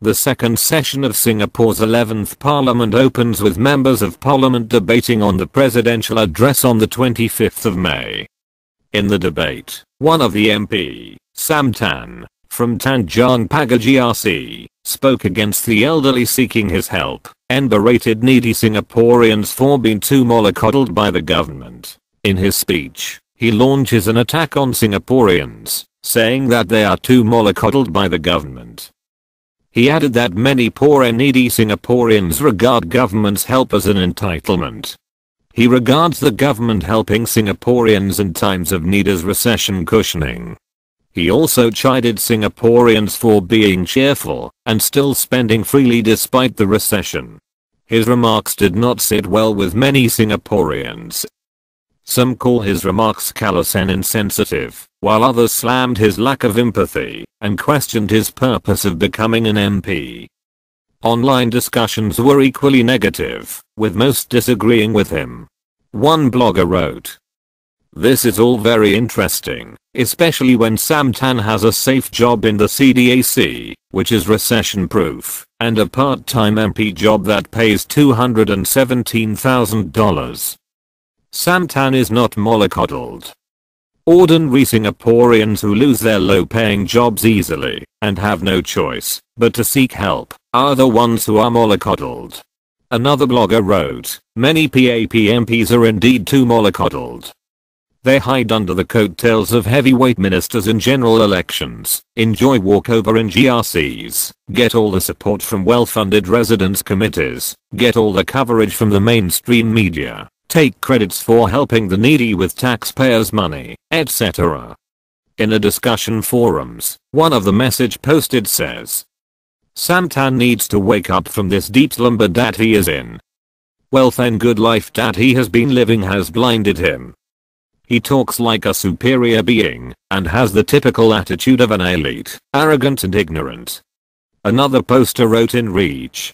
The second session of Singapore's 11th Parliament opens with members of Parliament debating on the presidential address on the 25th of May. In the debate, one of the MP, Sam Tan, from Tanjong Pagar GRC, spoke against the elderly seeking his help and berated needy Singaporeans for being too mollycoddled by the government. In his speech, he launches an attack on Singaporeans, saying that they are too mollycoddled by the government. He added that many poor and needy Singaporeans regard government's help as an entitlement. He regards the government helping Singaporeans in times of need as recession cushioning. He also chided Singaporeans for being cheerful and still spending freely despite the recession. His remarks did not sit well with many Singaporeans. Some call his remarks callous and insensitive, while others slammed his lack of empathy and questioned his purpose of becoming an MP. Online discussions were equally negative, with most disagreeing with him. One blogger wrote, "This is all very interesting, especially when Sam Tan has a safe job in the CDAC, which is recession-proof, and a part-time MP job that pays $217,000. Sam Tan is not mollycoddled. Ordinary Singaporeans who lose their low-paying jobs easily and have no choice but to seek help are the ones who are mollycoddled." Another blogger wrote, "Many PAP MPs are indeed too mollycoddled. They hide under the coattails of heavyweight ministers in general elections, enjoy walkover in GRCs, get all the support from well-funded residents committees, get all the coverage from the mainstream media, take credits for helping the needy with taxpayers' money, etc." In a discussion forums, one of the message posted says, "Sam Tan needs to wake up from this deep slumber that he is in. Wealth and good life that he has been living has blinded him. He talks like a superior being and has the typical attitude of an elite, arrogant and ignorant." Another poster wrote in Reach,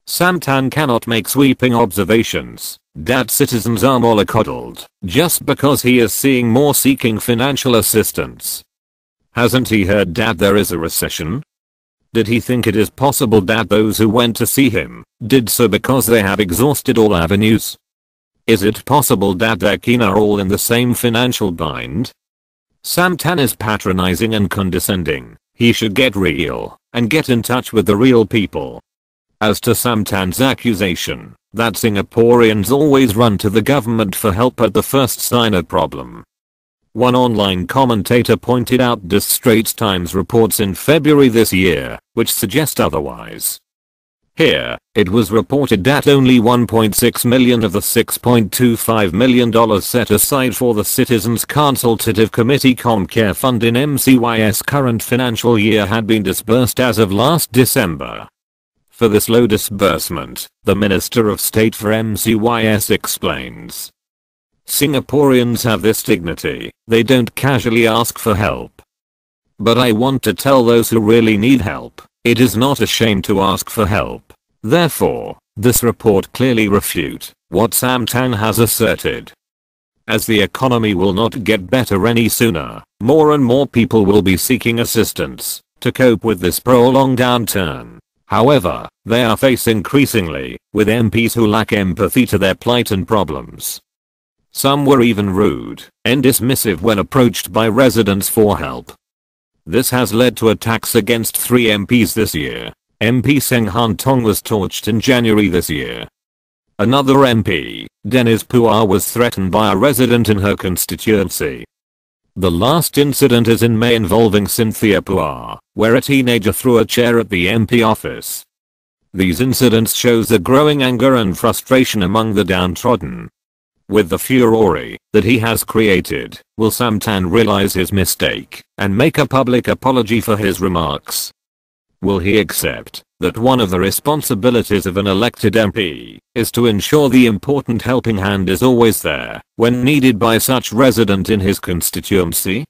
"Sam Tan cannot make sweeping observations that citizens are mollycoddled just because he is seeing more seeking financial assistance. Hasn't he heard that there is a recession? Did he think it is possible that those who went to see him did so because they have exhausted all avenues? Is it possible that their kin are all in the same financial bind? Sam Tan is patronizing and condescending. He should get real and get in touch with the real people." As to Sam Tan's accusation that Singaporeans always run to the government for help at the first sign of problem, one online commentator pointed out the Straits Times reports in February this year, which suggest otherwise. Here, it was reported that only $1.6 million of the $6.25 million set aside for the Citizens Consultative Committee Comcare Fund in MCY's current financial year had been disbursed as of last December. For this low disbursement, the Minister of State for MCYS explains, "Singaporeans have this dignity, they don't casually ask for help. But I want to tell those who really need help, it is not a shame to ask for help. Therefore, this report clearly refutes what Sam Tan has asserted. As the economy will not get better any sooner, more and more people will be seeking assistance to cope with this prolonged downturn. However, they are faced increasingly with MPs who lack empathy to their plight and problems. Some were even rude and dismissive when approached by residents for help. This has led to attacks against 3 MPs this year. MP Seng Han Tong was torched in January this year. Another MP, Dennis Puar, was threatened by a resident in her constituency. The last incident is in May involving Cynthia Puar, where a teenager threw a chair at the MP office. These incidents shows the growing anger and frustration among the downtrodden. With the furore that he has created, will Sam Tan realize his mistake and make a public apology for his remarks? Will he accept that one of the responsibilities of an elected MP is to ensure the important helping hand is always there when needed by such resident in his constituency?